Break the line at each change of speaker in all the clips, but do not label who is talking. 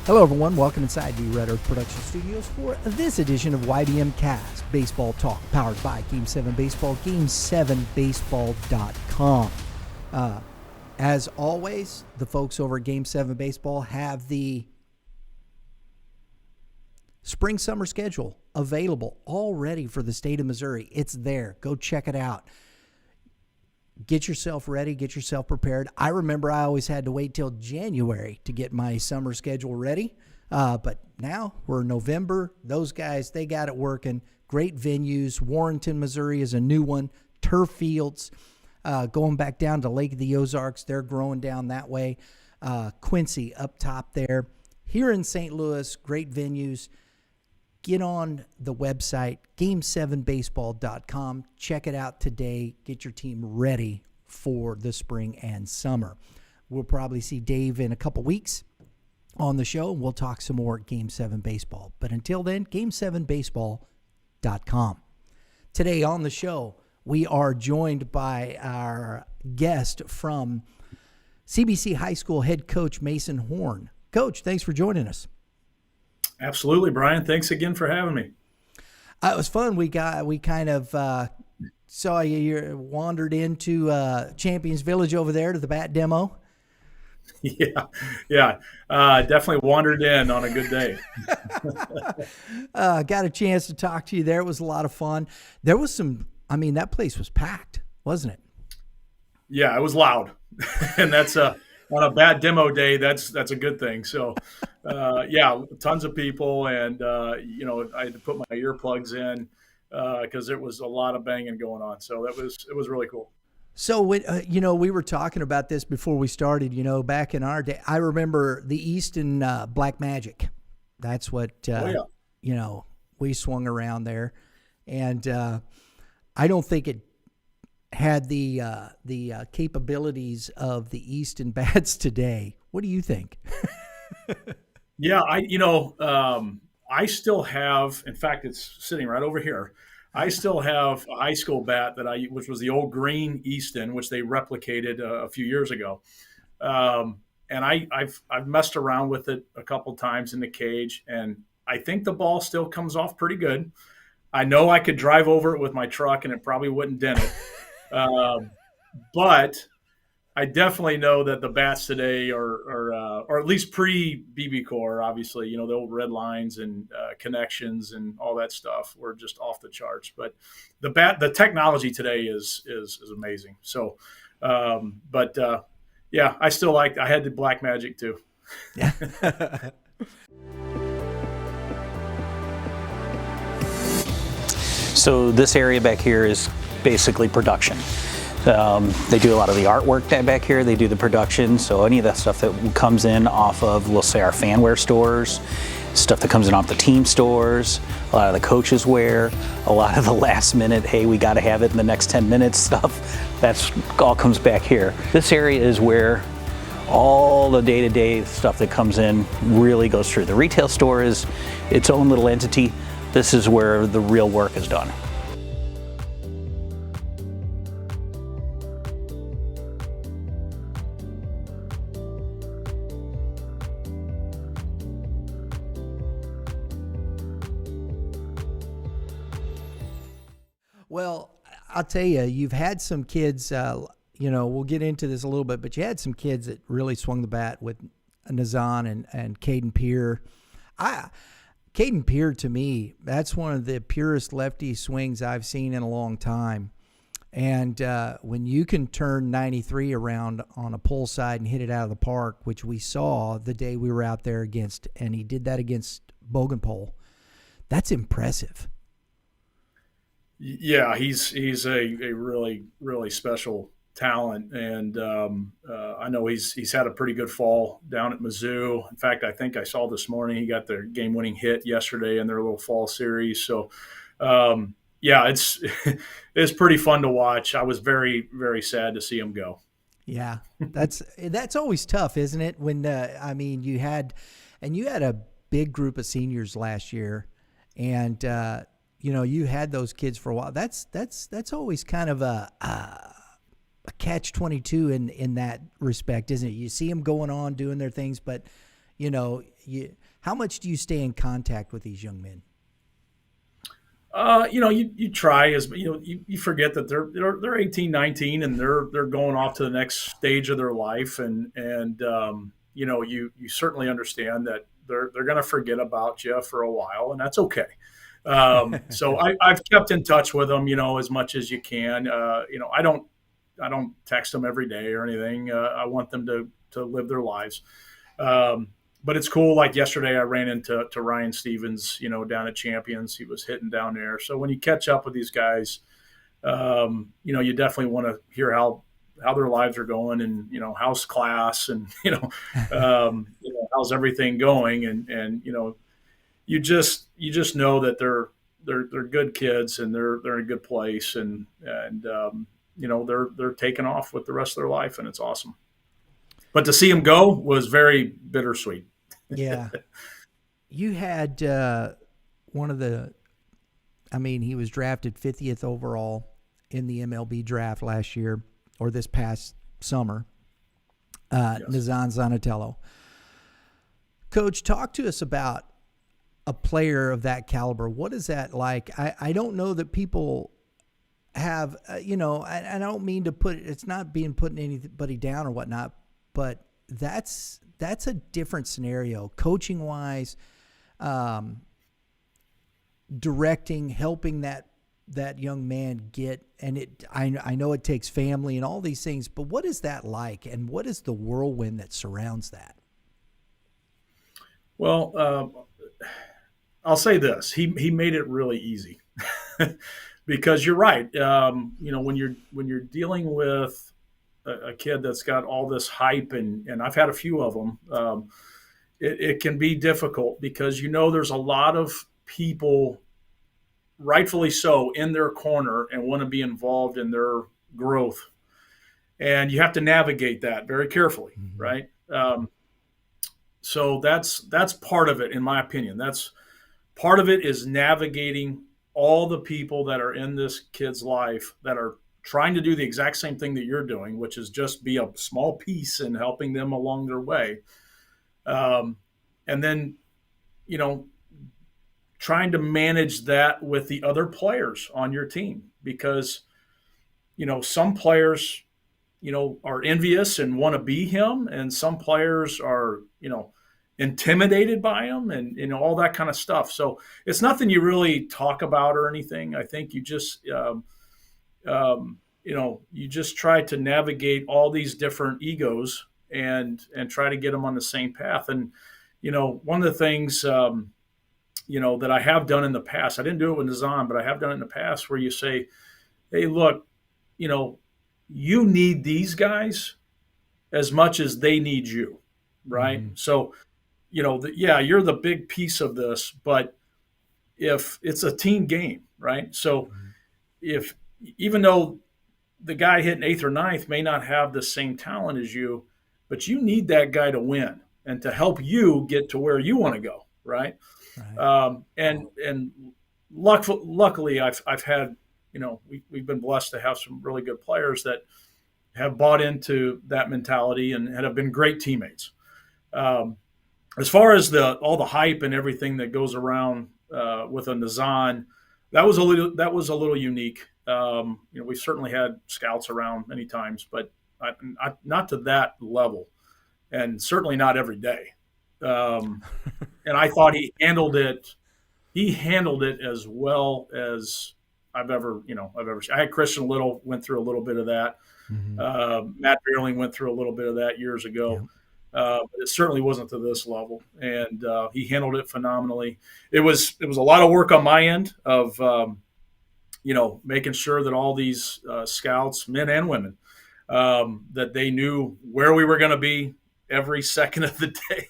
Hello, everyone. Welcome inside the Red Earth Production Studios for this edition of YBMcast Baseball Talk, powered by Game 7 Baseball, Game7Baseball.com. As always, the folks over at Game 7 Baseball have the spring-summer schedule available already for the state of Missouri. It's there. Go check it out. Get yourself ready. Get yourself prepared. I remember I always had to wait till January to get my summer schedule ready. But now we're in November. Those guys, they got it working. Great venues. Warrenton, Missouri is a new one. Turf fields. Going back down to Lake of the Ozarks, they're growing down that way. Quincy up top there. Here in St. Louis, great venues. Get on the website, Game7Baseball.com. Check it out today. Get your team ready for the spring and summer. We'll probably see Dave in a couple weeks on the show, and we'll talk some more Game 7 Baseball. But until then, Game7Baseball.com. Today on the show, we are joined by our guest from CBC High School head coach Mason Horne. Coach, thanks for joining us.
Absolutely, Brian. Thanks again for having me.
It was fun. We kind of saw you wandered into Champions Village over there to the bat demo.
Yeah. Definitely wandered in on a good day.
Got a chance to talk to you there. It was a lot of fun. There was that place was packed, wasn't it? Yeah,
it was loud. And that's on a bad demo day, that's a good thing. So, tons of people, and I had to put my earplugs in because there was a lot of banging going on. So it was really cool.
So when we were talking about this before we started. Back in our day, I remember the Easton Black Magic. That's what we swung around there, and I don't think it had the capabilities of the Easton bats today. What do you think?
Yeah, I still have, in fact, it's sitting right over here. I still have a high school bat which was the old green Easton, which they replicated a few years ago. And I've messed around with it a couple times in the cage, and I think the ball still comes off pretty good. I know I could drive over it with my truck and it probably wouldn't dent it. But I definitely know that the bats today or at least pre-BB Core, obviously, the old red lines and connections and all that stuff were just off the charts. But the technology today is amazing. So, I had the Black Magic too.
Yeah.
So this area back here is basically production. They do a lot of the artwork back here. They do the production. So any of that stuff that comes in off of, let's say, our fanware stores, stuff that comes in off the team stores, a lot of the coaches wear, a lot of the last minute, hey, we got to have it in the next 10 minutes stuff. That's all comes back here. This area is where all the day-to-day stuff that comes in really goes through. The retail store is its own little entity. This is where the real work is done.
Well, I'll tell you, you've had some kids, we'll get into this a little bit, but you had some kids that really swung the bat with Nazan and Caden Peer. Caden Peer, to me, that's one of the purest lefty swings I've seen in a long time. And when you can turn 93 around on a pull side and hit it out of the park, which we saw the day we were out there and he did that against Bougainville, that's impressive.
Yeah, he's a really, really special talent, and I know he's had a pretty good fall down at Mizzou. In fact, I think I saw this morning he got their game-winning hit yesterday in their little fall series. So, it's it's pretty fun to watch. I was very, very sad to see him go.
Yeah, that's always tough, isn't it? When you had a big group of seniors last year, and you had those kids for a while. That's always kind of a catch-22 in that respect, isn't it? You see them going on doing their things, but you how much do you stay in contact with these young men?
You try you forget that they're 18, 19 and they're going off to the next stage of their life. You certainly understand that they're going to forget about you for a while, and that's okay. So I've kept in touch with them, as much as you can. I don't text them every day or anything. I want them to live their lives. But it's cool. Like yesterday, I ran into Ryan Stevens, down at Champions. He was hitting down there. So when you catch up with these guys, you definitely want to hear how their lives are going, and how's class, and how's everything going, and you just know that they're good kids, and they're in a good place, and they're taking off with the rest of their life, and it's awesome. But to see him go was very bittersweet.
Yeah. You had he was drafted 50th overall in the MLB draft last year, or this past summer,
Yes.
Nazan Zanatello. Coach, talk to us about a player of that caliber. What is that like? I don't know that people have, I don't mean to it's not being putting anybody down or whatnot, but that's a different scenario, coaching wise, directing, helping that young man get, and I know it takes family and all these things, but what is that like, and what is the whirlwind that surrounds that?
Well, I'll say this: he made it really easy, because you're right. When you're dealing with a kid that's got all this hype, and I've had a few of them, it can be difficult, because there's a lot of people, rightfully so, in their corner and want to be involved in their growth, and you have to navigate that very carefully, mm-hmm. right? So that's part of it, in my opinion. That's part of it, is navigating all the people that are in this kid's life that are trying to do the exact same thing that you're doing, which is just be a small piece in helping them along their way. And then, trying to manage that with the other players on your team, because, some players, are envious and want to be him, and some players are, intimidated by him, and, all that kind of stuff. So it's nothing you really talk about or anything. I think you just, you just try to navigate all these different egos and try to get them on the same path. And, one of the things, that I have done in the past, I didn't do it with Nazan, but I have done it in the past, where you say, hey, look, you need these guys as much as they need you. Right. Mm-hmm. So, you're the big piece of this, but if it's a team game, right? So mm-hmm. Even though the guy hitting 8th or 9th may not have the same talent as you, but you need that guy to win and to help you get to where you want to go, right? And luckily, I've had, we've been blessed to have some really good players that have bought into that mentality and have been great teammates. As far as all the hype and everything that goes around with a Nazan, that was a little unique. We certainly had scouts around many times, but not to that level, and certainly not every day. And I thought he handled it as well as I've ever seen. I had Christian Little went through a little bit of that. Mm-hmm. Matt Beerling went through a little bit of that years ago. Yeah. But it certainly wasn't to this level, and he handled it phenomenally. It was a lot of work on my end of making sure that all these scouts, men and women, that they knew where we were going to be every second of the day,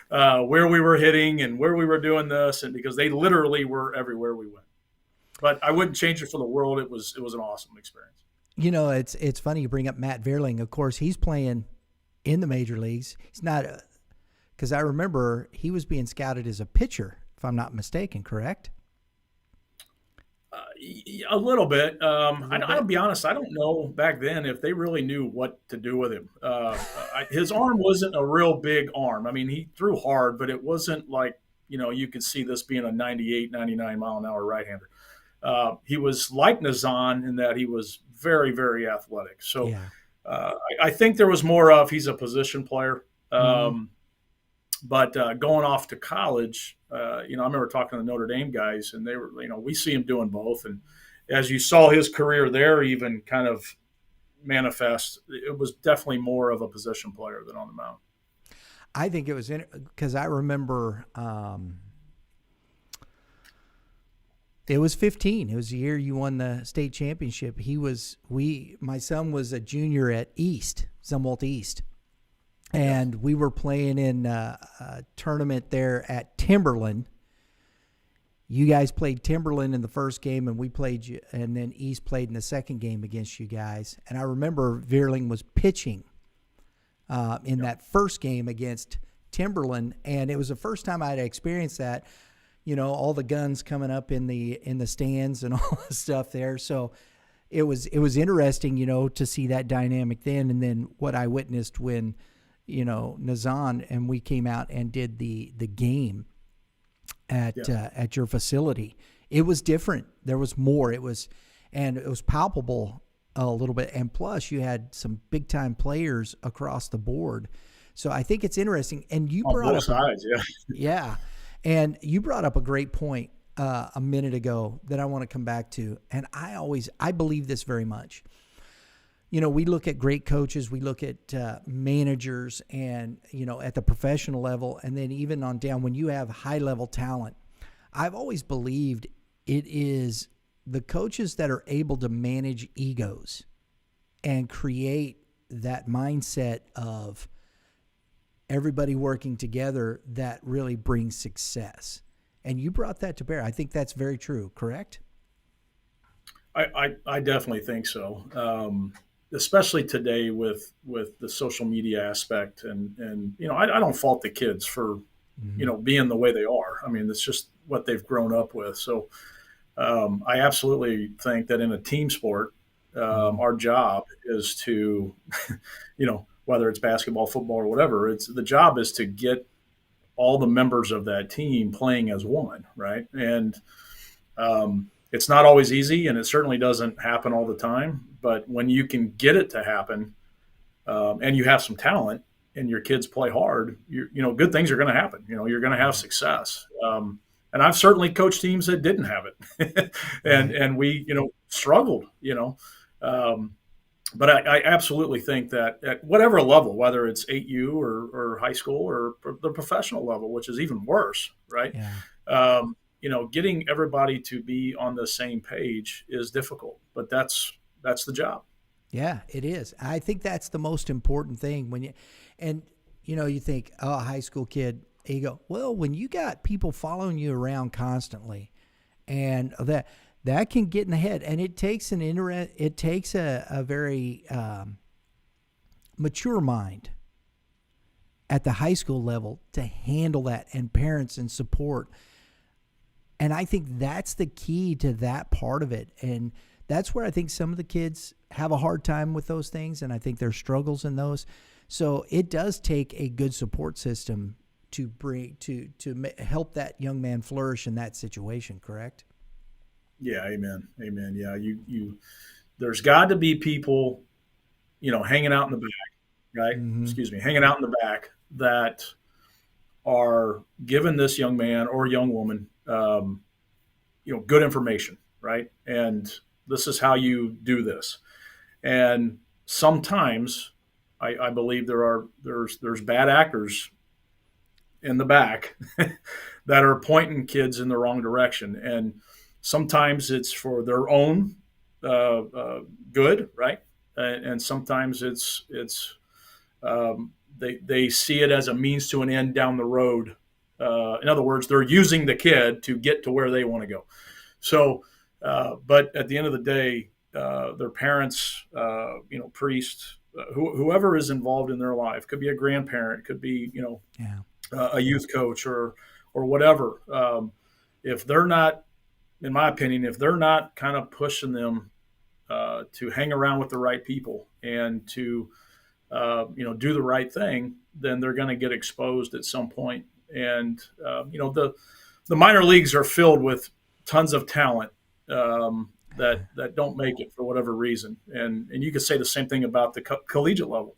where we were hitting and where we were doing this, and because they literally were everywhere we went. But I wouldn't change it for the world. It was an awesome experience.
It's funny you bring up Matt Beerling. Of course, he's playing in the major leagues. He's not, because I remember he was being scouted as a pitcher, if I'm not mistaken, correct?
A little bit.
A
I,
little
I'll
bit?
be honest. I don't know back then if they really knew what to do with him. His arm wasn't a real big arm. I mean, he threw hard, but it wasn't like, you could see this being a 98, 99 mile an hour right-hander. He was like Nazan in that he was very, very athletic. So
Yeah.
I think there was more of he's a position player.
Hmm.
But going off to college, I remember talking to the Notre Dame guys, and they were, we see him doing both. And as you saw his career there, even kind of manifest, it was definitely more of a position player than on the mound.
I think it was because I remember it was 15. It was the year you won the state championship. My son was a junior at East, Zumwalt East. And we were playing in a tournament there at Timberland. You guys played Timberland in the first game, and we played you, and then East played in the second game against you guys. And I remember Veerling was pitching in that first game against Timberland, and it was the first time I'd experienced that. All the guns coming up in the stands and all the stuff there. So it was interesting, to see that dynamic then, and then what I witnessed when, Nazan and we came out and did the game at your facility. It was different. There was more. It was palpable a little bit. And plus you had some big time players across the board. So I think it's interesting. And you
On
brought
both
up,
sides, yeah.
yeah. And you brought up a great point a minute ago that I want to come back to. And I believe this very much. We look at great coaches, we look at managers and, at the professional level, and then even on down when you have high level talent. I've always believed it is the coaches that are able to manage egos and create that mindset of everybody working together that really brings success. And you brought that to bear. I think that's very true, correct?
I definitely think so. Especially today with the social media aspect, and I don't fault the kids for being the way they are. I mean, it's just what they've grown up with. So I absolutely think that in a team sport, our job is to, whether it's basketball, football, or whatever, the job is to get all the members of that team playing as one, right? And it's not always easy, and it certainly doesn't happen all the time. But when you can get it to happen, and you have some talent, and your kids play hard, good things are going to happen. You're going to have success. And I've certainly coached teams that didn't have it, and we struggled. But I absolutely think that at whatever level, whether it's 8U or high school or the professional level, which is even worse, right?
Yeah.
Getting everybody to be on the same page is difficult, but that's the job.
Yeah, it is. I think that's the most important thing you think, oh, a high school kid, you go, well, when you got people following you around constantly, and that can get in the head, and it takes a very mature mind at the high school level to handle that, and parents and support. And I think that's the key to that part of it. And that's where I think some of the kids have a hard time with those things, and I think there's struggles in those. So it does take a good support system to help that young man flourish in that situation, correct?
Yeah, amen. Yeah, there's got to be people, hanging out in the back, right?
Mm-hmm.
Excuse me, hanging out in the back that are giving this young man or young woman, good information, right? And this is how you do this. And sometimes I believe there's bad actors in the back that are pointing kids in the wrong direction. And sometimes it's for their own good, right? And sometimes they see it as a means to an end down the road. In other words, they're using the kid to get to where they want to go. So, but at the end of the day, their parents, priests, whoever is involved in their life, could be a grandparent, could be, a youth coach or whatever. If they're not in my opinion, if they're not kind of pushing them to hang around with the right people and to do the right thing, then they're going to get exposed at some point. And the minor leagues are filled with tons of talent that don't make it for whatever reason. And you could say the same thing about the collegiate level.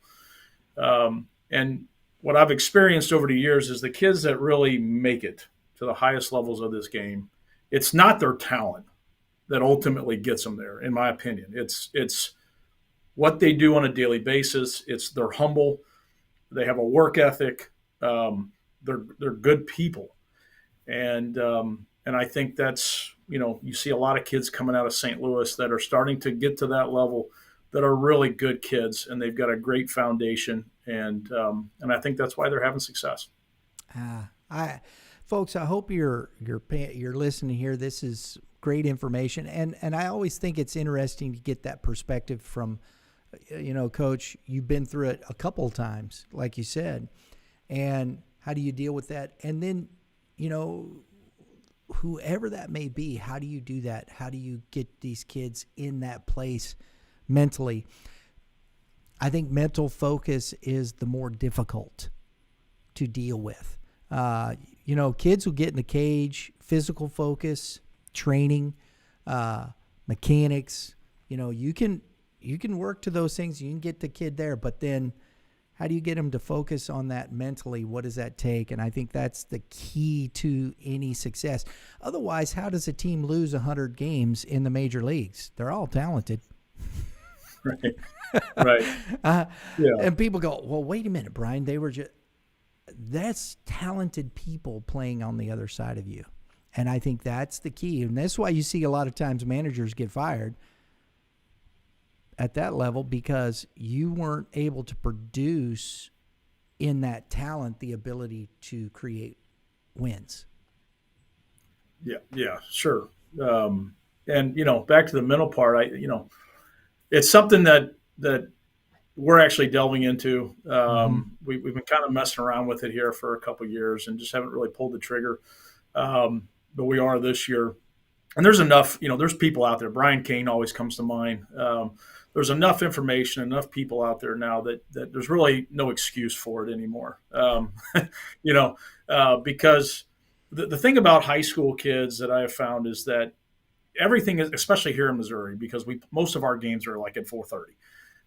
And what I've experienced over the years is the kids that really make it to the highest levels of this game, it's not their talent that ultimately gets them there, in my opinion. It's what they do on a daily basis. They're humble. They have a work ethic. They're good people. And I think that's, you see a lot of kids coming out of St. Louis that are starting to get to that level that are really good kids, and they've got a great foundation. And I think that's why they're having success.
Folks, I hope you're listening here. This is great information, and I always think it's interesting to get that perspective from, Coach. You've been through it a couple of times, like you said, and how do you deal with that? And then, whoever that may be, how do you do that? How do you get these kids in that place mentally? I think mental focus is the more difficult to deal with. Kids will get in the cage, physical focus, training, mechanics. You can work to those things. You can get the kid there, but then how do you get them to focus on that mentally? What does that take? And I think that's the key to any success. Otherwise, how does a team lose 100 games in the major leagues? They're all talented.
Right. Right.
And people go, well, wait a minute, Brian. That's talented people playing on the other side of you. And I think that's the key. And that's why you see a lot of times managers get fired at that level, because you weren't able to produce in that talent the ability to create wins.
Yeah, sure. And back to the mental part, it's something that we're actually delving into. We've been kind of messing around with it here for a couple of years and just haven't really pulled the trigger. But we are this year. And there's enough, there's people out there. Brian Kane always comes to mind. There's enough information, enough people out there now that there's really no excuse for it anymore. Because the thing about high school kids that I have found is that everything is, especially here in Missouri, because most of our games are like at 4:30.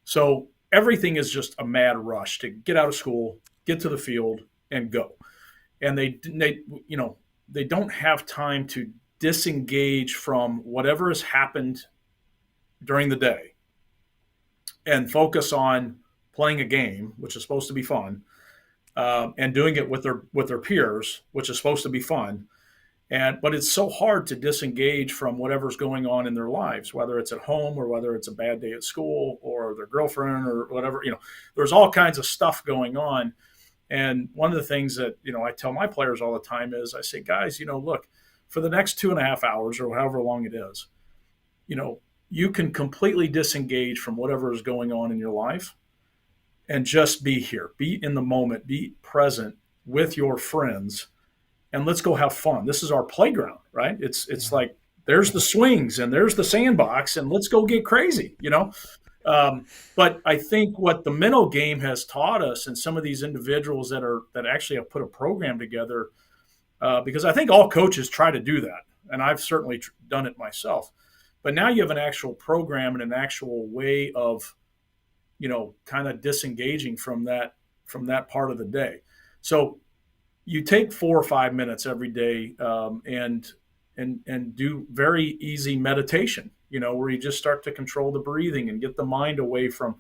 So everything is just a mad rush to get out of school, get to the field, and go. And they don't have time to disengage from whatever has happened during the day and focus on playing a game, which is supposed to be fun, and doing it with their peers, which is supposed to be fun. But it's so hard to disengage from whatever's going on in their lives, whether it's at home or whether it's a bad day at school or their girlfriend or whatever. There's all kinds of stuff going on. And one of the things that, I tell my players all the time is I say, guys, look, for the next 2.5 hours or however long it is, you can completely disengage from whatever is going on in your life and just be here, be in the moment, be present with your friends, and let's go have fun. This is our playground, right? It's like there's the swings and there's the sandbox and let's go get crazy, But I think what the mental game has taught us, and some of these individuals that actually have put a program together, because I think all coaches try to do that, and I've certainly done it myself. But now you have an actual program and an actual way of, kind of disengaging from that part of the day. So you take 4 or 5 minutes every day and do very easy meditation, where you just start to control the breathing and get the mind away from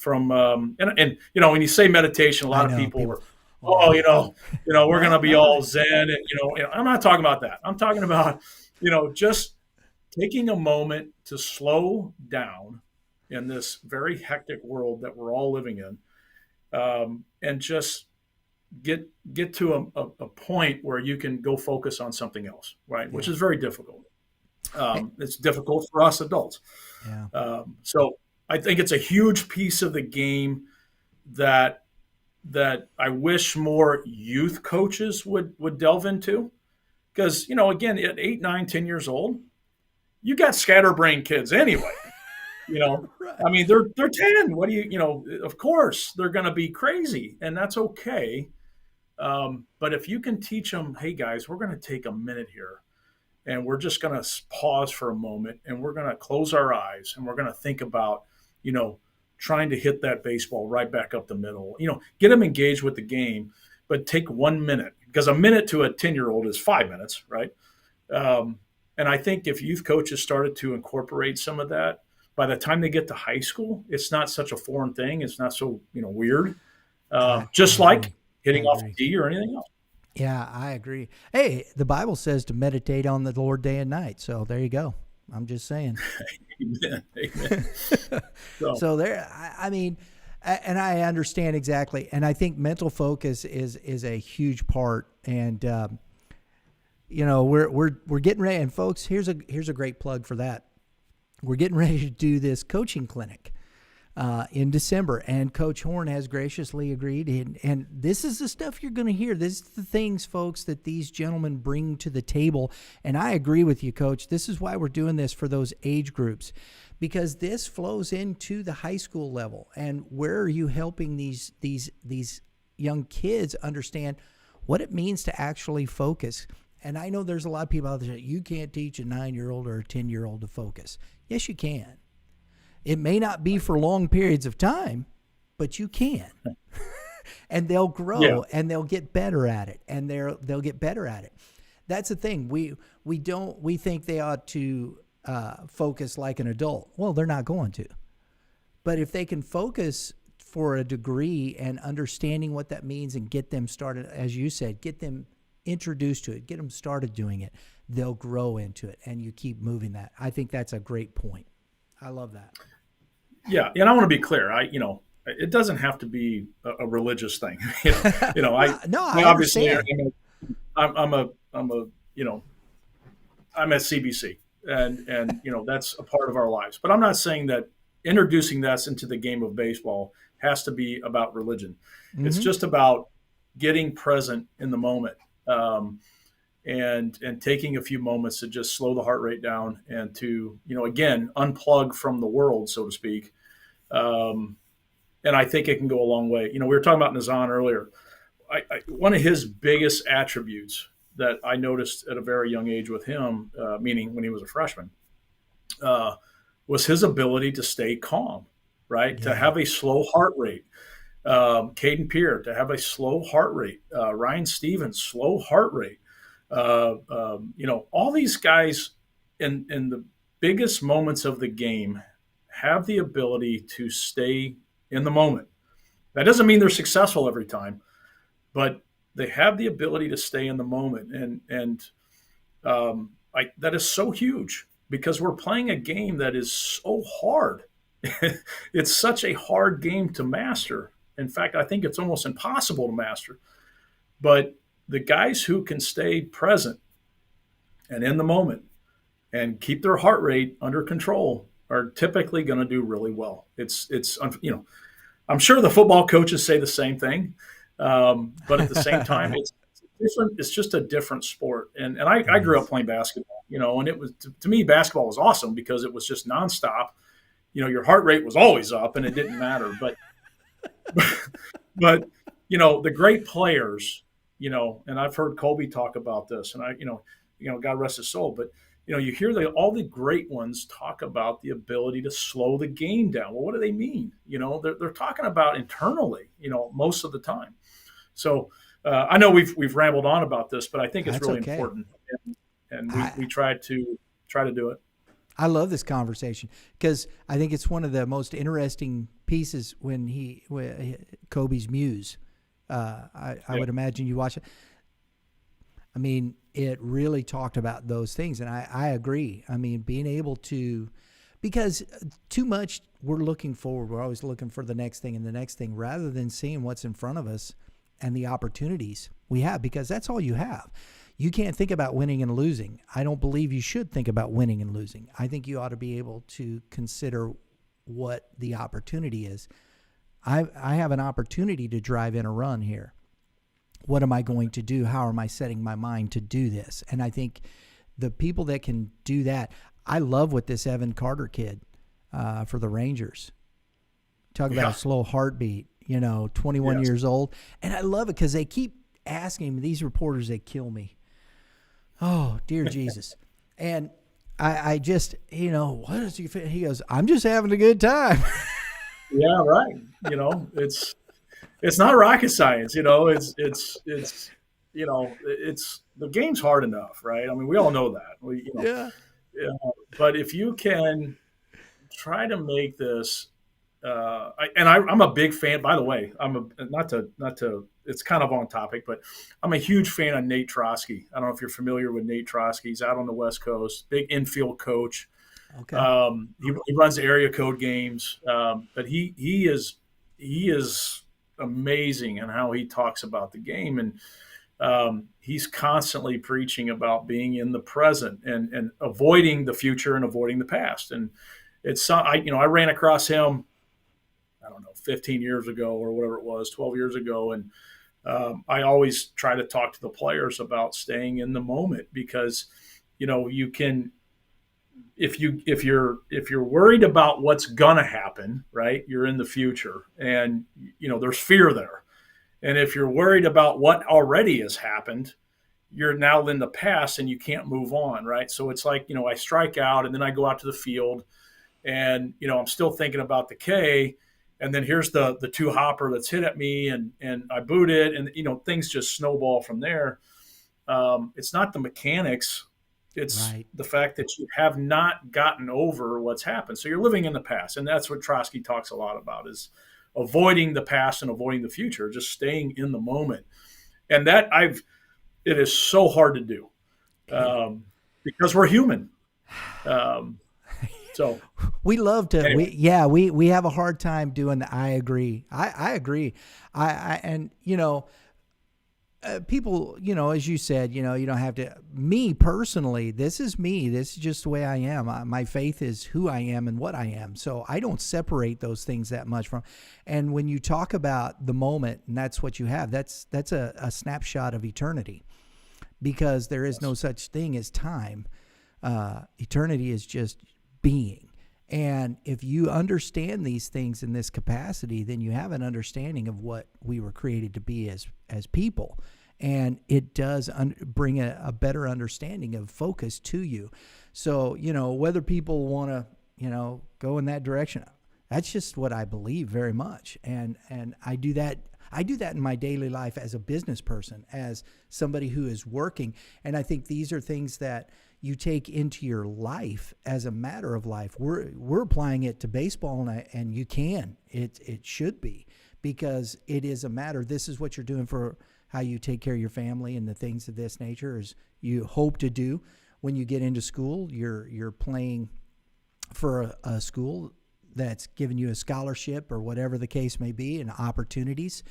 when you say meditation, a lot of people are, we're going to be all Zen. And, I'm not talking about that. I'm talking about, just taking a moment to slow down in this very hectic world that we're all living in, and just get to a point where you can go focus on something else, right? Yeah. Which is very difficult. It's difficult for us adults. Yeah. So I think it's a huge piece of the game that I wish more youth coaches would delve into. Because, again, at 8, 9, 10 years old, you got scatterbrained kids anyway.
Right.
I mean, they're 10. What do of course they're going to be crazy, and that's okay. But if you can teach them, hey guys, we're going to take a minute here, and we're just going to pause for a moment, and we're going to close our eyes, and we're going to think about, trying to hit that baseball right back up the middle. Get them engaged with the game, but take 1 minute, because a minute to a 10-year-old is 5 minutes, right? And I think if youth coaches started to incorporate some of that, by the time they get to high school, it's not such a foreign thing. It's not so weird. Just like hitting off a tee or anything else.
Yeah, I agree. Hey, the Bible says to meditate on the Lord day and night. So there you go. I'm just saying.
Amen.
So there, I mean, and I understand exactly. And I think mental focus is a huge part. And we're getting ready. And folks, here's a great plug for that. We're getting ready to do this coaching clinic in December, and Coach Horne has graciously agreed. And this is the stuff you're going to hear. This is the things, folks, that these gentlemen bring to the table. And I agree with you, Coach. This is why we're doing this for those age groups, because this flows into the high school level. And where are you helping these young kids understand what it means to actually focus? And I know there's a lot of people out there that you can't teach a 9-year-old or a 10-year-old to focus. Yes, you can. It may not be for long periods of time, but you can. And they'll grow and they'll get better at it. And they'll get better at it. That's the thing. We think they ought to focus like an adult. Well, they're not going to. But if they can focus for a degree and understanding what that means and get them started, as you said, get them introduced to it, get them started doing it, they'll grow into it, and you keep moving that. I think that's a great point. I love that.
Yeah, and I want to be clear. It doesn't have to be a religious thing. I obviously
understand.
I'm at CBC, and that's a part of our lives. But I'm not saying that introducing that into the game of baseball has to be about religion. Mm-hmm. It's just about getting present in the moment. And taking a few moments to just slow the heart rate down and to, again, unplug from the world, so to speak. And I think it can go a long way. We were talking about Nazan earlier. One of his biggest attributes that I noticed at a very young age with him, meaning when he was a freshman, was his ability to stay calm, right? Yeah. To have a slow heart rate. Caden Pierre, to have a slow heart rate. Ryan Stevens, slow heart rate. All these guys in the biggest moments of the game have the ability to stay in the moment. That doesn't mean they're successful every time, but they have the ability to stay in the moment. And that is so huge because we're playing a game that is so hard. It's such a hard game to master. In fact, I think it's almost impossible to master. But the guys who can stay present and in the moment and keep their heart rate under control are typically going to do really well. I'm sure the football coaches say the same thing, but at the same time, it's different. It's just a different sport. And I grew up playing basketball, and it was to me basketball was awesome because it was just nonstop. Your heart rate was always up, and it didn't matter. But the great players, and I've heard Kobe talk about this, and God rest his soul, but you hear all the great ones talk about the ability to slow the game down. Well, what do they mean? They're talking about internally, most of the time. So I know we've rambled on about this, but I think it's really important, and we try to do it.
I love this conversation because I think it's one of the most interesting pieces when Kobe's Muse. I would imagine you watch it. I mean, it really talked about those things, and I agree. I mean, being able to, because too much we're looking forward. We're always looking for the next thing and the next thing rather than seeing what's in front of us and the opportunities we have, because that's all you have. You can't think about winning and losing. I don't believe you should think about winning and losing. I think you ought to be able to consider what the opportunity is. I have an opportunity to drive in a run here. what am I going to do? How am I setting my mind to do this? And I think the people that can do that, I love what this Evan Carter kid for the Rangers. Talk about a slow heartbeat, 21 years old. And I love it because they keep asking him, these reporters, they kill me. Oh, dear Jesus. And I just, what is he? He goes, I'm just having a good time.
Yeah, right. It's not rocket science. It's the game's hard enough, right? I mean, we all know that. But if you can try to make this, I'm a big fan. By the way, not to. It's kind of on topic, but I'm a huge fan of Nate Trotsky. I don't know if you're familiar with Nate Trotsky. He's out on the West Coast, big infield coach.
Okay.
He runs area code games, but he is amazing in how he talks about the game, and he's constantly preaching about being in the present and avoiding the future and avoiding the past. And I ran across him, I don't know, 15 years ago or whatever it was, 12 years ago, and I always try to talk to the players about staying in the moment because you can. If you're worried about what's gonna happen, right? You're in the future, and there's fear there. And if you're worried about what already has happened, you're now in the past and you can't move on, right? So it's like I strike out and then I go out to the field, and I'm still thinking about the K, and then here's the two hopper that's hit at me, and I boot it, and things just snowball from there. It's not the mechanics. It's the fact that you have not gotten over what's happened. So you're living in the past. And that's what Trotsky talks a lot about, is avoiding the past and avoiding the future, just staying in the moment. And it is so hard to do because we're human. So
we love to,
anyway.
we have a hard time doing that. I agree. I agree. People, as you said, you don't have to. Me personally, this is me. This is just the way I am. My faith is who I am and what I am. So I don't separate those things that much from. And when you talk about the moment, and that's what you have, that's a snapshot of eternity, because there is no such thing as time. Eternity is just being. And if you understand these things in this capacity, then you have an understanding of what we were created to be as people. And it does bring a better understanding of focus to you. So, whether people want to, go in that direction, that's just what I believe very much. And I do that. I do that in my daily life as a business person, as somebody who is working. And I think these are things that you take into your life as a matter of life. We're applying it to baseball, and you can. It should be, because it is a matter. This is what you're doing for how you take care of your family and the things of this nature, is you hope to do when you get into school. You're playing for a school that's giving you a scholarship or whatever the case may be, and opportunities.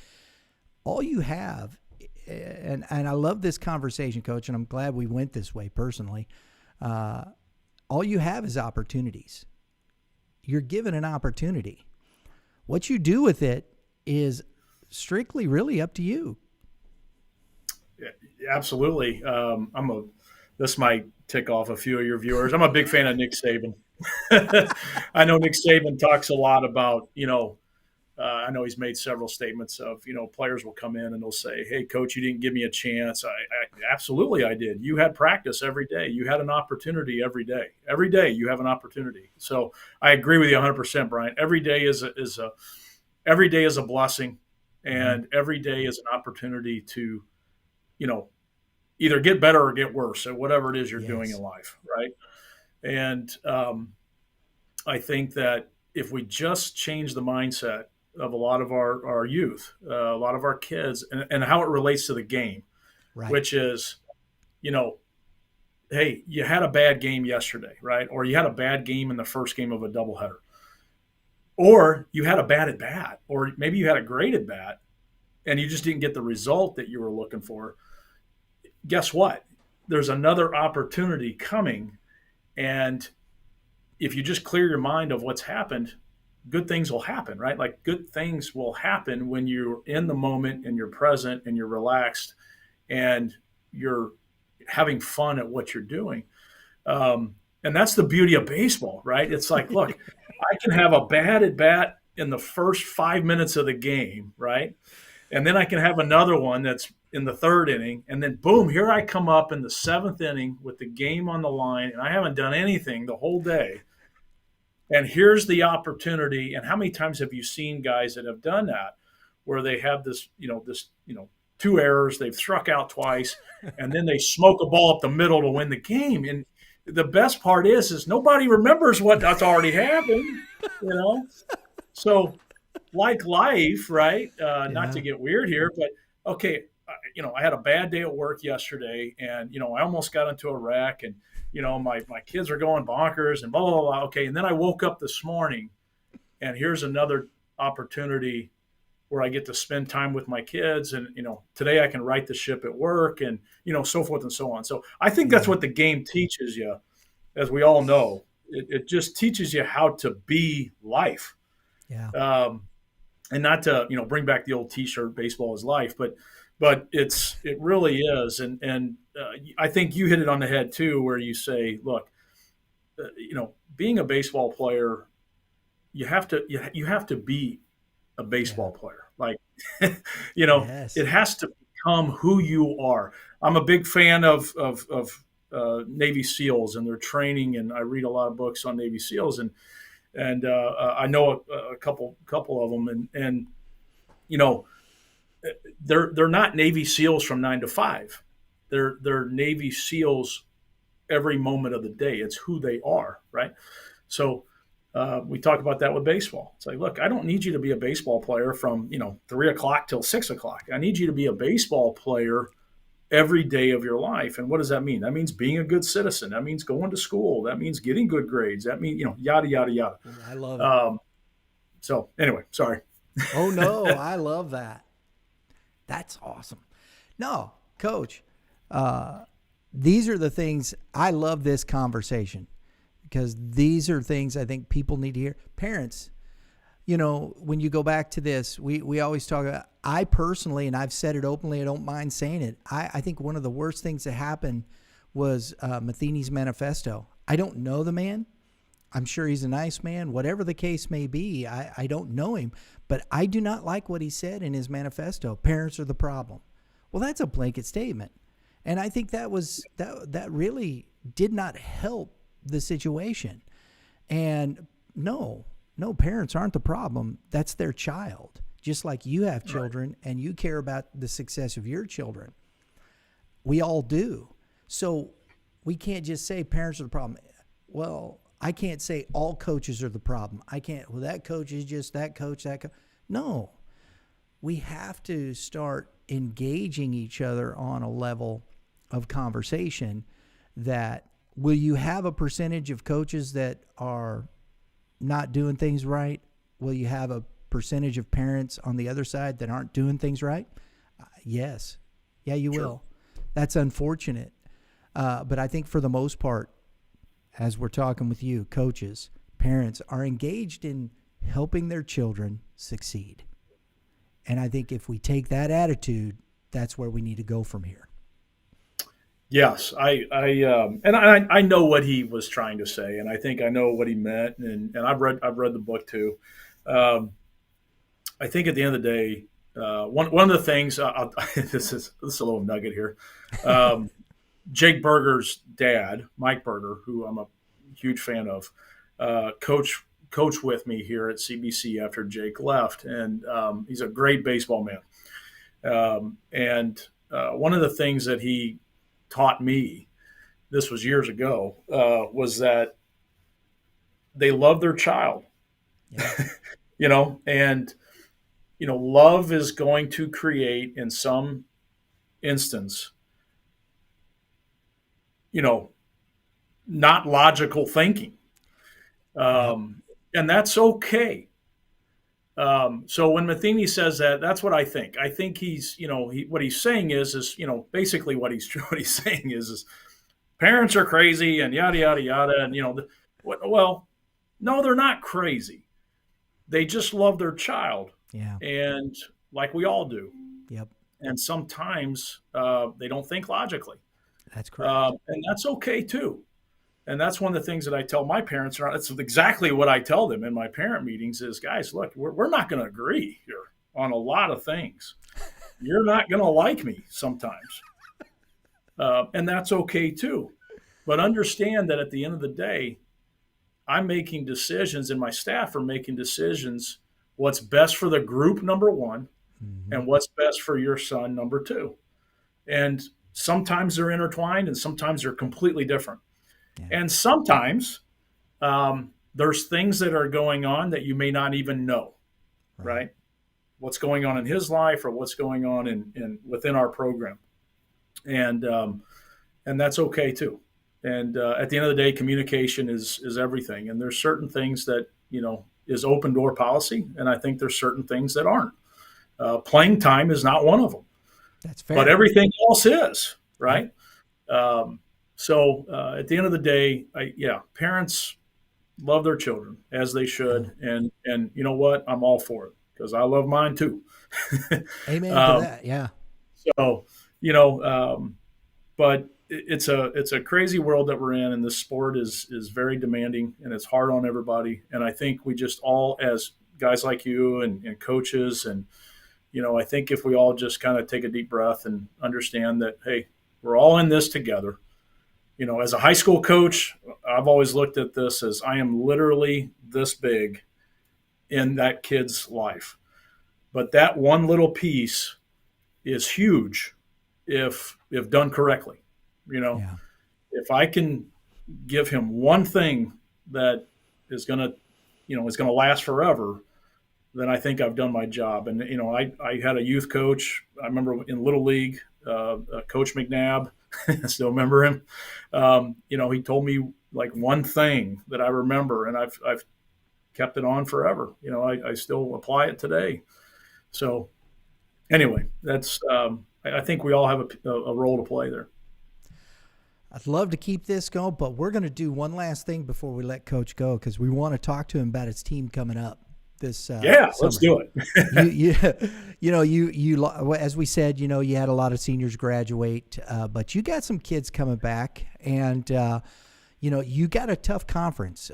All you have, and I love this conversation, Coach, and I'm glad we went this way personally. All you have is opportunities. You're given an opportunity. What you do with it is strictly really up to you.
Yeah, absolutely. This might tick off a few of your viewers. I'm a big fan of Nick Saban. I know Nick Saban talks a lot about, I know he's made several statements of, players will come in and they'll say, "Hey, coach, you didn't give me a chance." Absolutely, I did. You had practice every day. You had an opportunity every day. Every day you have an opportunity. So I agree with you 100%, Brian. Every day is a blessing, and every day is an opportunity to, either get better or get worse at whatever it is you're doing in life, right? And I think that if we just change the mindset of a lot of our youth, a lot of our kids, and how it relates to the game, which is, hey, you had a bad game yesterday, right? Or you had a bad game in the first game of a doubleheader. Or you had a bad at bat, or maybe you had a great at bat, and you just didn't get the result that you were looking for. Guess what? There's another opportunity coming. And if you just clear your mind of what's happened, good things will happen, right? Like good things will happen when you're in the moment and you're present and you're relaxed and you're having fun at what you're doing. And that's the beauty of baseball, right? It's like, look, I can have a bad at bat in the first 5 minutes of the game, right? And then I can have another one that's in the third inning. And then, boom, here I come up in the seventh inning with the game on the line, and I haven't done anything the whole day. And here's the opportunity. And how many times have you seen guys that have done that where they have this, two errors, they've struck out twice, and then they smoke a ball up the middle to win the game. And the best part is nobody remembers what that's already happened, So like life, right? Not to get weird here, but okay, I had a bad day at work yesterday, and I almost got into a wreck, and my kids are going bonkers, and blah blah blah. Okay, and then I woke up this morning, and here's another opportunity where I get to spend time with my kids, and today I can right the ship at work, and so forth and so on. So I think that's what the game teaches you, as we all know. It just teaches you how to be life.
Yeah.
And not to bring back the old T-shirt, baseball is life, but it really is. And I think you hit it on the head too, where you say, look, being a baseball player, you have to be a baseball player. Like,
Yes.
it has to become who you are. I'm a big fan of Navy SEALs and their training, and I read a lot of books on Navy SEALs, and I know a couple of them, and they're not Navy SEALs from 9 to 5. They're Navy SEALs every moment of the day. It's who they are, right? So we talk about that with baseball. It's like, look, I don't need you to be a baseball player from 3 o'clock till 6 o'clock. I need you to be a baseball player every day of your life. And what does that mean? That means being a good citizen. That means going to school. That means getting good grades. That means, yada, yada, yada.
I love it.
So anyway, sorry.
Oh, no, I love that. That's awesome. No, Coach, these are the things. I love this conversation because these are things I think people need to hear. Parents, when you go back to this, we always talk about, I personally, and I've said it openly, I don't mind saying it, I think one of the worst things that happened was Matheny's manifesto. I don't know the man. I'm sure he's a nice man. Whatever the case may be, I don't know him. But I do not like what he said in his manifesto. Parents are the problem. Well, that's a blanket statement. And I think that really did not help the situation. And no, parents aren't the problem. That's their child. Just like you have children and you care about the success of your children. We all do. So we can't just say parents are the problem. Well, I can't say all coaches are the problem. I can't, well, that coach is just that coach, that coach. No. We have to start engaging each other on a level of conversation that, will you have a percentage of coaches that are not doing things right? Will you have a percentage of parents on the other side that aren't doing things right? Yes. Yeah, you will. That's unfortunate. But I think for the most part, as we're talking with you, coaches, parents are engaged in helping their children succeed. And I think if we take that attitude, that's where we need to go from here.
Yes, I know what he was trying to say, and I think I know what he meant, and I've read the book too. I think at the end of the day, one of the things this is a little nugget here. Jake Berger's dad, Mike Berger, who I'm a huge fan of, coached with me here at CBC after Jake left, and he's a great baseball man. And one of the things that he taught me, this was years ago, was that they love their child. Yeah. And love is going to create, in some instance, not logical thinking. And that's okay. So when Matheny says that, that's what I think. I think he's, what he's saying is basically what he's saying is parents are crazy and yada, yada, yada. And, well, no, they're not crazy. they just love their child.
Yeah.
And like we all do.
Yep.
And sometimes they don't think logically.
That's correct.
And that's okay too. And that's one of the things that I tell my parents. That's exactly what I tell them in my parent meetings is, guys, look, we're not going to agree here on a lot of things. You're not going to like me sometimes. And that's okay too. But understand that at the end of the day, I'm making decisions and my staff are making decisions what's best for the group, number one, and what's best for your son, number two. And sometimes they're intertwined and sometimes they're completely different. Yeah. And sometimes there's things that are going on that you may not even know, right? What's going on in his life or what's going on in within our program. And that's okay too. And at the end of the day, communication is everything. And there's certain things that, is open door policy. And I think there's certain things that aren't. Playing time is not one of them.
That's fair.
But everything else is, right? So at the end of the day, parents love their children as they should. And you know what? I'm all for it because I love mine too.
Amen to that. Yeah.
So, but it's a crazy world that we're in, and this sport is very demanding and it's hard on everybody. And I think we just all, as guys like you and coaches, and I think if we all just kind of take a deep breath and understand that, hey, we're all in this together. As a high school coach, I've always looked at this as I am literally this big in that kid's life. But that one little piece is huge if done correctly. If I can give him one thing that is going to last forever, then I think I've done my job. And, I had a youth coach. I remember in Little League, Coach McNabb, I still remember him. He told me like one thing that I remember, and I've kept it on forever. I still apply it today. So anyway, that's I think we all have a role to play there.
I'd love to keep this going, but we're going to do one last thing before we let Coach go because we want to talk to him about his team coming up this summer.
Let's do it.
you as we said, you had a lot of seniors graduate, but you got some kids coming back, and you got a tough conference.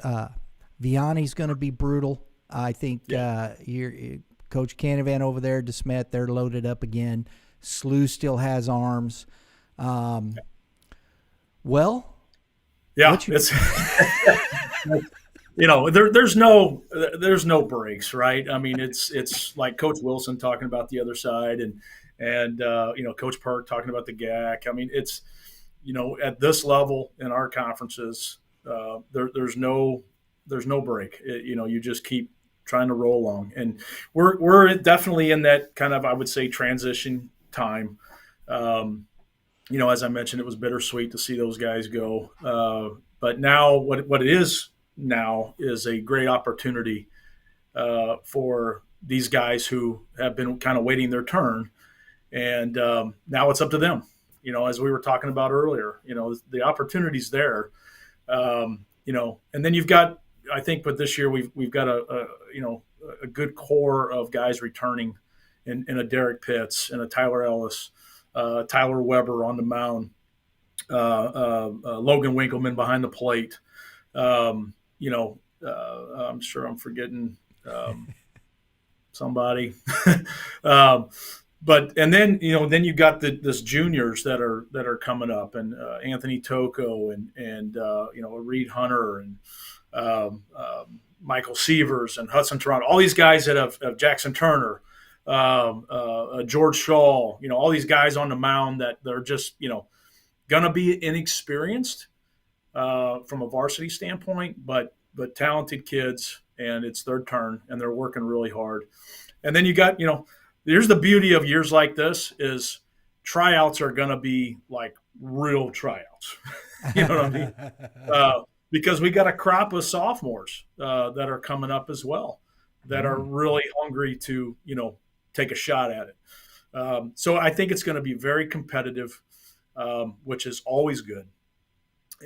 Vianney's going to be brutal. I think Coach Canavan over there, DeSmet, they're loaded up again. SLU still has arms. Well,
yeah, it's there's no breaks, right? I mean, it's like Coach Wilson talking about the other side, and Coach Perk talking about the GAC. I mean, it's at this level in our conferences, there's no break. You just keep trying to roll along, and we're definitely in that kind of, I would say, transition time. As I mentioned, it was bittersweet to see those guys go. But now what it is now is a great opportunity for these guys who have been kind of waiting their turn. And now it's up to them, as we were talking about earlier, the opportunity's there. And then you've got, I think, but this year we've got a good core of guys returning in a Derek Pitts and a Tyler Ellis, Tyler Weber on the mound, Logan Winkleman behind the plate. I'm sure I'm forgetting somebody. And then you've got this juniors that are coming up, and Anthony Toko and Reed Hunter and Michael Sievers and Hudson Toronto, all these guys that have Jackson Turner, George Shaw, all these guys on the mound that they're just, going to be inexperienced from a varsity standpoint, but talented kids, and it's their turn, and they're working really hard. And then you got, here's the beauty of years like this is tryouts are going to be like real tryouts. You know what I mean? Because we got a crop of sophomores that are coming up as well that are really hungry to, take a shot at it. So I think it's going to be very competitive, which is always good.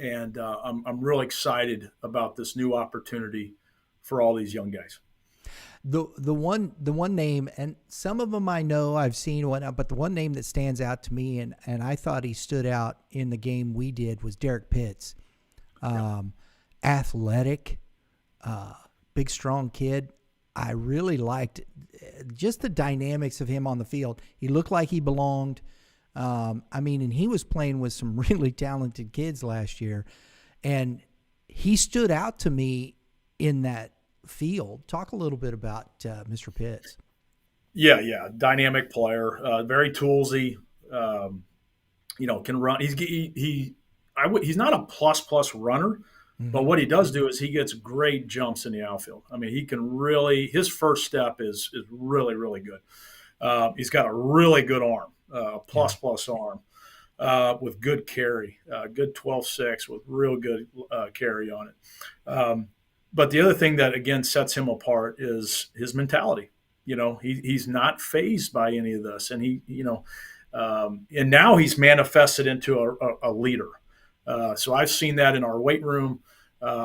And I'm really excited about this new opportunity for all these young guys.
The one name, and some of them I know, I've seen whatnot, but the one name that stands out to me, and I thought he stood out in the game we did, was Derek Pitts. Athletic, big strong kid. I really liked just the dynamics of him on the field. He looked like he belonged. And he was playing with some really talented kids last year, and he stood out to me in that field. Talk a little bit about Mr. Pitts.
Yeah, dynamic player, very toolsy. Can run. He's not a plus runner, but what he does do is he gets great jumps in the outfield. I mean, he can really. His first step is really really good. He's got a really good arm, plus arm, with good carry, good 12.6 with real good carry on it. But the other thing that, again, sets him apart is his mentality. He's not fazed by any of this. And and now he's manifested into a leader. So I've seen that in our weight room,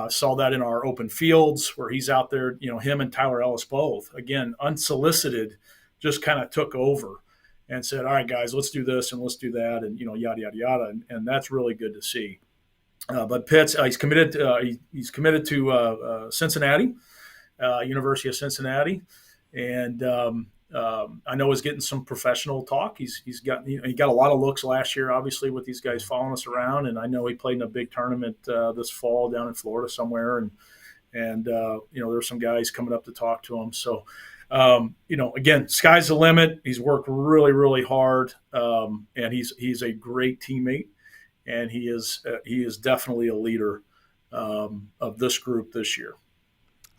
saw that in our open fields where he's out there, him and Tyler Ellis both, again, unsolicited, just kind of took over and said, all right, guys, let's do this and let's do that. And, yada, yada, yada. And that's really good to see. But Pitts, he's committed to Cincinnati, University of Cincinnati, and I know he's getting some professional talk. He got a lot of looks last year, obviously, with these guys following us around, and I know he played in a big tournament this fall down in Florida somewhere, and there's some guys coming up to talk to him. So, again, sky's the limit. He's worked really, really hard, and he's a great teammate. And he is definitely a leader of this group this year.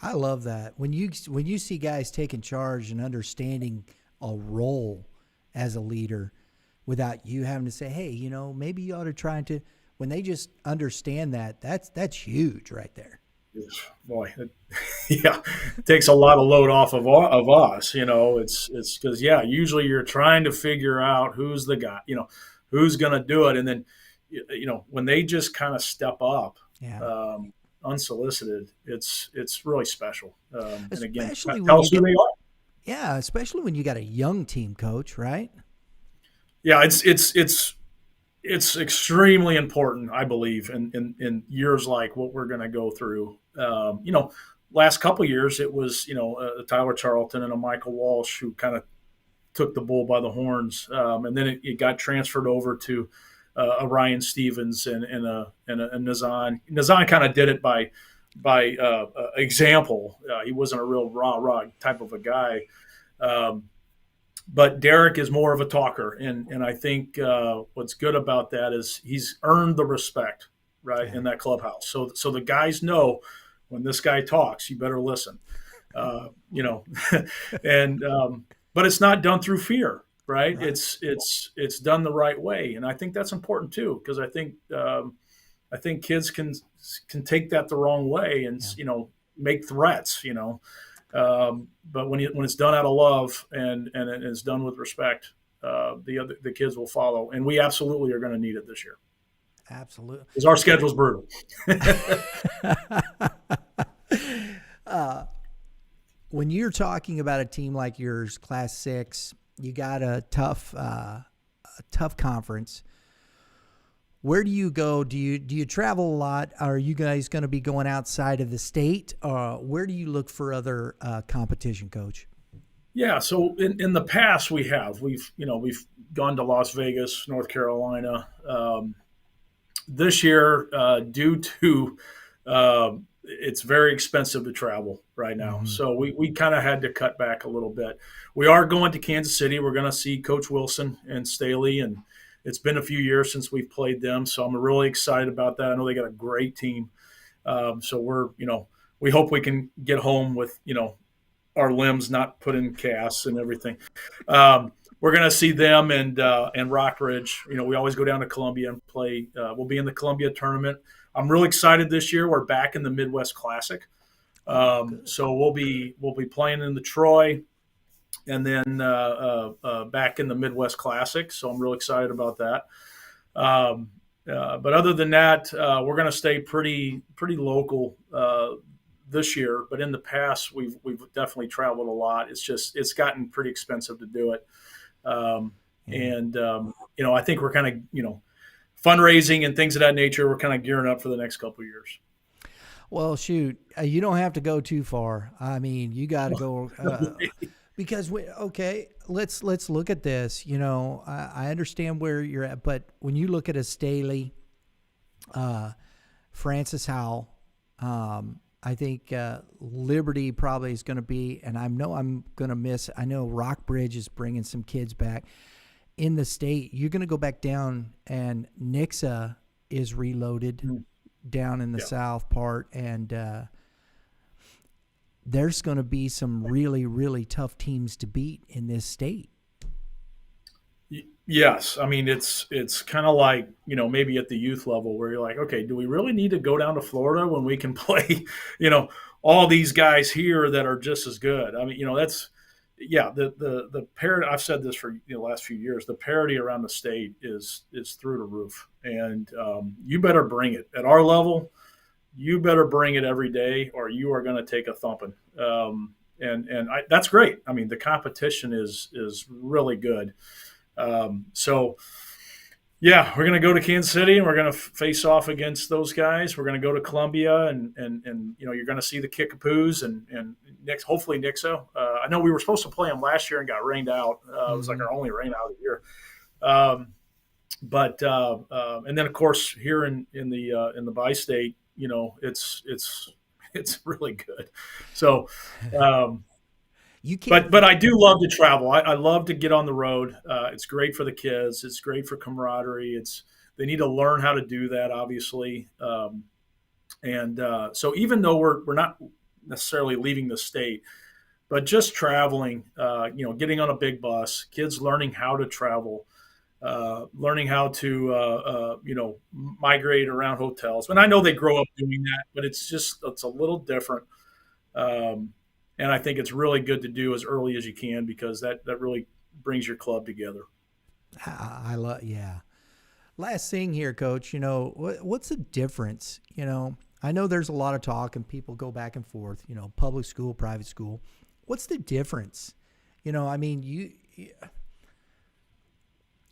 I love that. When you see guys taking charge and understanding a role as a leader without you having to say, hey, maybe you ought to try to, when they just understand that's huge right there.
Boy, it takes a lot of load off of us. It's because, usually you're trying to figure out who's the guy, who's going to do it. And then, when they just kind of step up, unsolicited, it's really special. And again, tell us who they are.
Yeah, especially when you got a young team, Coach, right?
Yeah, it's extremely important, I believe, in years like what we're going to go through. Last couple of years, it was a Tyler Charlton and a Michael Walsh who kind of took the bull by the horns, and then it got transferred over to a Ryan Stevens and a Nazan. Nazan kind of did it by example. He wasn't a real rah type of a guy, but Derek is more of a talker, and I think what's good about that is he's earned the respect in that clubhouse. So the guys know when this guy talks, you better listen. And but it's not done through fear. Right. It's done the right way. And I think that's important too, because I think kids can take that the wrong way and, make threats, but when it's done out of love and it's done with respect, the kids will follow. And we absolutely are going to need it this year.
Absolutely.
Because our schedule's brutal.
When you're talking about a team like yours, Class 6, you got a tough conference. Where do you go? Do you travel a lot? Are you guys going to be going outside of the state? Where do you look for other competition, Coach?
Yeah, so in the past we've gone to Las Vegas, North Carolina. This year, due to it's very expensive to travel right now. Mm-hmm. So we kind of had to cut back a little bit. We are going to Kansas City. We're going to see Coach Wilson and Staley, and it's been a few years since we've played them. So I'm really excited about that. I know they got a great team. So we hope we can get home with, our limbs not put in casts and everything. We're going to see them and Rockridge. We always go down to Columbia and play. We'll be in the Columbia tournament. I'm really excited this year. We're back in the Midwest Classic. So we'll be playing in the Troy and then back in the Midwest Classic. So I'm really excited about that. But other than that, we're going to stay pretty local this year, but in the past we've definitely traveled a lot. It's gotten pretty expensive to do it. And I think we're kind of, fundraising and things of that nature, we're kind of gearing up for the next couple of years.
Well, shoot, you don't have to go too far. I mean, you got to go because let's look at this. I understand where you're at, but when you look at a Staley, Francis Howell, I think Liberty probably is going to be, and I know I'm going to miss. I know Rockbridge is bringing some kids back. In the state, you're going to go back down, and Nixa is reloaded down in the south part, and there's going to be some really, really tough teams to beat in this state.
Yes. I mean, it's kind of like, maybe at the youth level where you're like, okay, do we really need to go down to Florida when we can play, all these guys here that are just as good? I mean, that's – yeah, the parity. I've said this for the last few years. The parity around the state is through the roof, and you better bring it at our level. You better bring it every day, or you are going to take a thumping. That's great. I mean, the competition is really good. Yeah, we're going to go to Kansas City and we're going to face off against those guys. We're going to go to Columbia and you're going to see the Kickapoos and hopefully Nixa. I know we were supposed to play them last year and got rained out. It was like our only rain out of the year. And then of course here in the bi-state, it's really good. So.
You can't,
but I do love to travel. I love to get on the road. It's great for the kids. It's great for camaraderie. They need to learn how to do that, obviously. So even though we're not necessarily leaving the state, but just traveling, getting on a big bus, kids learning how to travel, learning how to migrate around hotels. And I know they grow up doing that, but it's a little different. And I think it's really good to do as early as you can because that really brings your club together.
I love, yeah. Last thing here, Coach, what's the difference? I know there's a lot of talk and people go back and forth, public school, private school. What's the difference? I mean,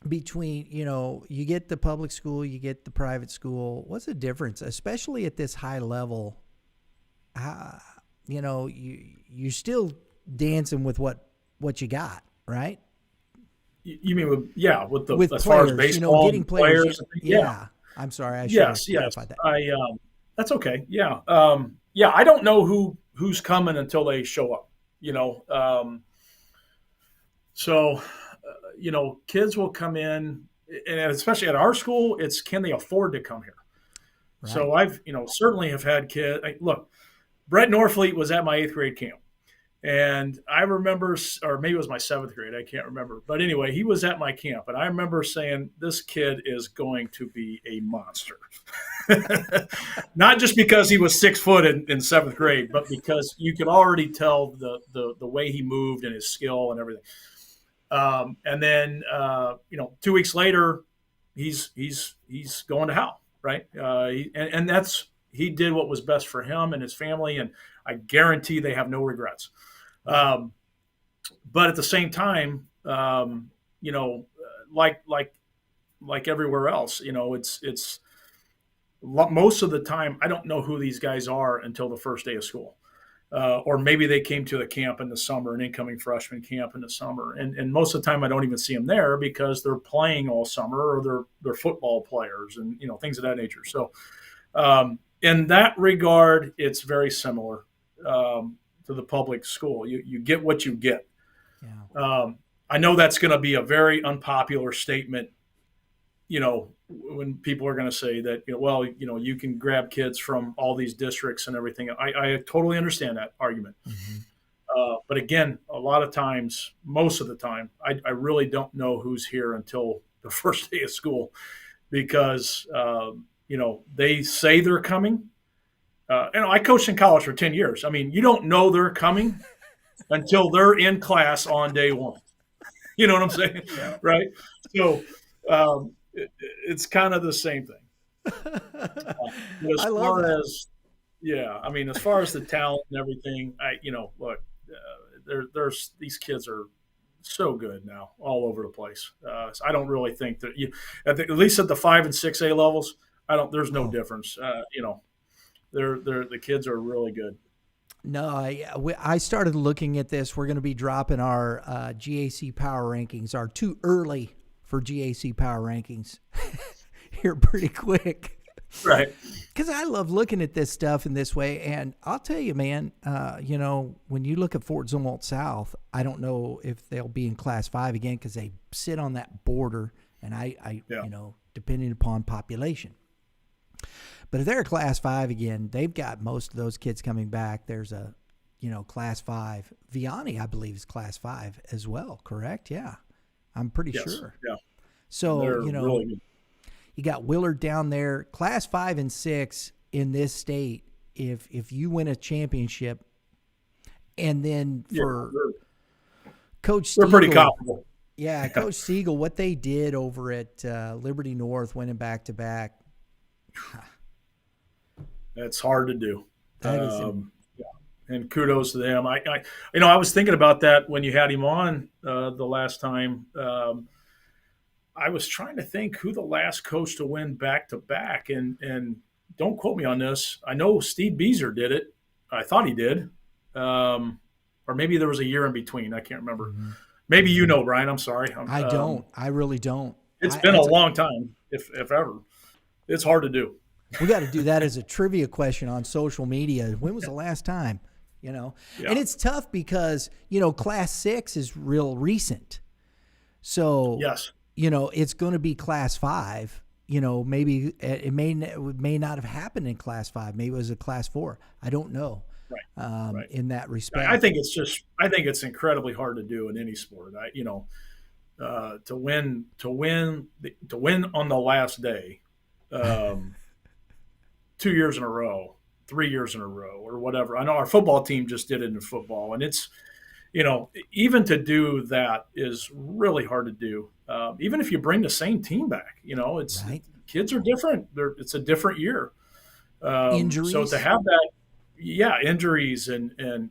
between, you get the public school, you get the private school. What's the difference, especially at this high level? You're still dancing with what you got, right?
You mean with
as
players,
far as
baseball,
getting players.
Yeah.
I'm sorry. I should have clarified
that. That's okay. Yeah. I don't know who's coming until they show up. Kids will come in, and especially at our school, it's can they afford to come here? Right. So I've certainly have had kids. Look. Brett Norfleet was at my 8th grade camp. And I remember, or maybe it was my 7th grade, I can't remember. But anyway, he was at my camp. And I remember saying, this kid is going to be a monster. Not just because he was 6 foot in 7th grade, but because you could already tell the way he moved and his skill and everything. And then, 2 weeks later, he's going to Howell, right? And that's – he did what was best for him and his family, and I guarantee they have no regrets. But at the same time, like everywhere else, it's most of the time I don't know who these guys are until the first day of school, or maybe they came to the camp in the summer, an incoming freshman camp in the summer, and most of the time I don't even see them there because they're playing all summer or they're football players and things of that nature. So. In that regard, it's very similar to the public school. You get what you get. Yeah. I know that's going to be a very unpopular statement, when people are going to say that, you can grab kids from all these districts and everything. I totally understand that argument. Mm-hmm. But again, a lot of times, most of the time, I really don't know who's here until the first day of school because they say they're coming. I coached in college for 10 years. I mean, you don't know they're coming until they're in class on day one. You know what I'm saying? Yeah. Right? So it's kind of the same thing. As Yeah, I mean, as far as the talent and everything, look, there's these kids are so good now, all over the place. So I don't really think that at least at the 5 and 6A levels, I don't. There's no
Oh.
difference. The kids are really good.
No, I started looking at this. We're going to be dropping our GAC power rankings, our too early for GAC power rankings here pretty quick.
Right.
Because I love looking at this stuff in this way. And I'll tell you, man, when you look at Fort Zumwalt South, I don't know if they'll be in Class 5 again because they sit on that border. And depending upon population. But if they're a Class 5 again, they've got most of those kids coming back. There's a, Class 5. Vianney, I believe, is Class 5 as well, correct? Yeah. I'm pretty sure.
Yeah.
So,
They're really good.
You got Willard down there, Class 5 and 6 in this state. If you win a championship, and then for Coach Siegel,
they're pretty comparable.
Yeah, Coach Siegel, what they did over at Liberty North, winning back-to-back.
That's hard to do.
That is
and kudos to them. I was thinking about that when you had him on the last time. I was trying to think who the last coach to win back-to-back, and don't quote me on this. I know Steve Beezer did it. I thought he did. Or maybe there was a year in between. I can't remember. Mm-hmm. Maybe you know, Brian. I'm sorry.
I don't. I really don't.
It's been a long time, if ever. It's hard to do.
We got to do that as a trivia question on social media. When was the last time? And it's tough because, Class 6 is real recent. So,
yes.
It's going to be Class 5. Maybe it may not have happened in Class 5. Maybe it was a Class 4. I don't know.
Right.
In that respect.
I think it's incredibly hard to do in any sport. To win on the last day, 2 years in a row, 3 years in a row, or whatever. I know our football team just did it in football, and it's, even to do that is really hard to do. Even if you bring the same team back, it's right. Kids are different. It's a different year.
Injuries.
So to have that, injuries and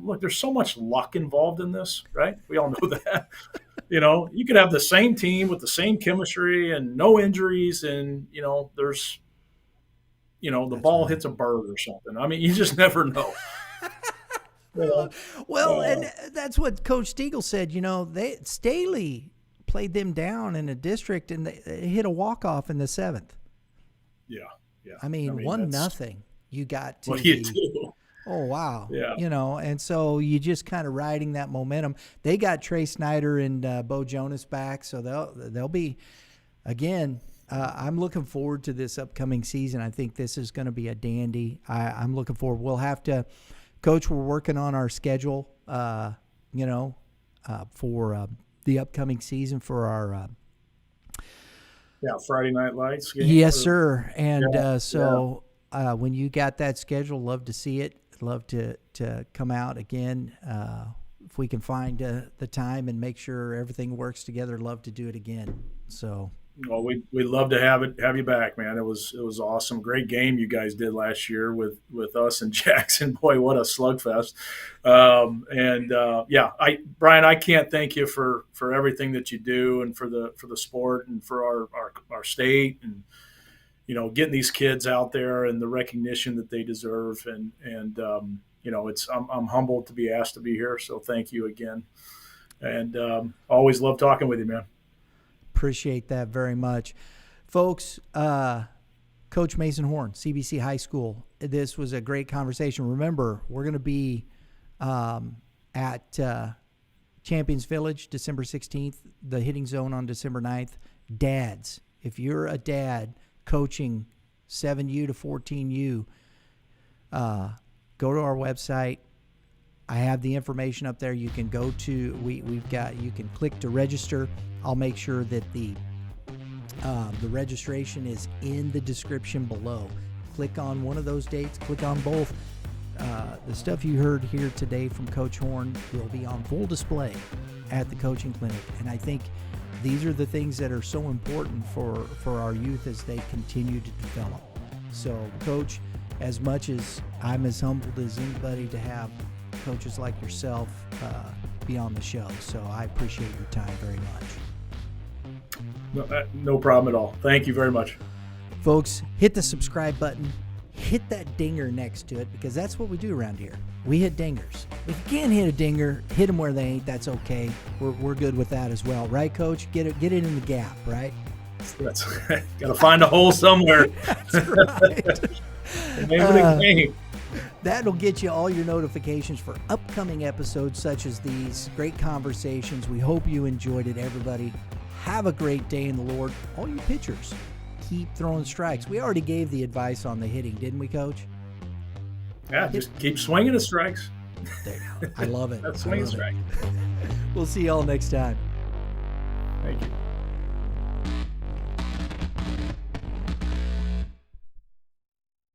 look, there's so much luck involved in this, right? We all know that. You could have the same team with the same chemistry and no injuries, and there's, the ball hits a bird or something. I mean, you just never know.
And that's what Coach Stiegel said. Staley played them down in a district, and they hit a walk-off in the 7th.
Yeah.
I mean 1-0. You got to.
What do you do?
Oh wow!
Yeah.
And so you just kind of riding that momentum. They got Trey Snyder and Bo Jonas back, so they'll be again. I'm looking forward to this upcoming season. I think this is going to be a dandy. I'm looking forward. We'll have to, Coach. We're working on our schedule. For the upcoming season for our.
Friday Night Lights game.
Yes, sir. And when you got that schedule, love to see it. Love to come out again. If we can find the time and make sure everything works together, love to do it again. So.
Well, we'd love to have you back, man. It was awesome. Great game you guys did last year with us and Jackson. Boy, what a slugfest. Brian, I can't thank you for everything that you do and for the sport and for our state and getting these kids out there and the recognition that they deserve. And I'm humbled to be asked to be here. So thank you again. And always love talking with you, man.
Appreciate that very much. Folks, Coach Mason Horne, CBC High School. This was a great conversation. Remember, we're going to be at Champions Village December 16th, the Hitting Zone on December 9th. Dads, if you're a dad coaching 7U to 14U, go to our website. I have the information up there. You can go to, you can click to register. I'll make sure that the registration is in the description below. Click on one of those dates, click on both. The stuff you heard here today from Coach Horne will be on full display at the coaching clinic. And I think these are the things that are so important for our youth as they continue to develop. So, Coach, as much as I'm as humbled as anybody to have coaches like yourself be on the show. So I appreciate your time very much.
No problem at all. Thank you very much.
Folks, hit the subscribe button. Hit that dinger next to it, because that's what we do around here. We hit dingers. If you can't hit a dinger, hit them where they ain't. That's okay. We're good with that as well. Right, Coach? Get it in the gap, right?
That's got to find a hole somewhere.
That's right. That'll get you all your notifications for upcoming episodes such as these. Great conversations. We hope you enjoyed it, everybody. Have a great day in the Lord. All you pitchers, keep throwing strikes. We already gave the advice on the hitting, didn't we, Coach?
Yeah, just keep swinging the strikes.
There you go. I love it.
That's swinging strike.
We'll see y'all next time.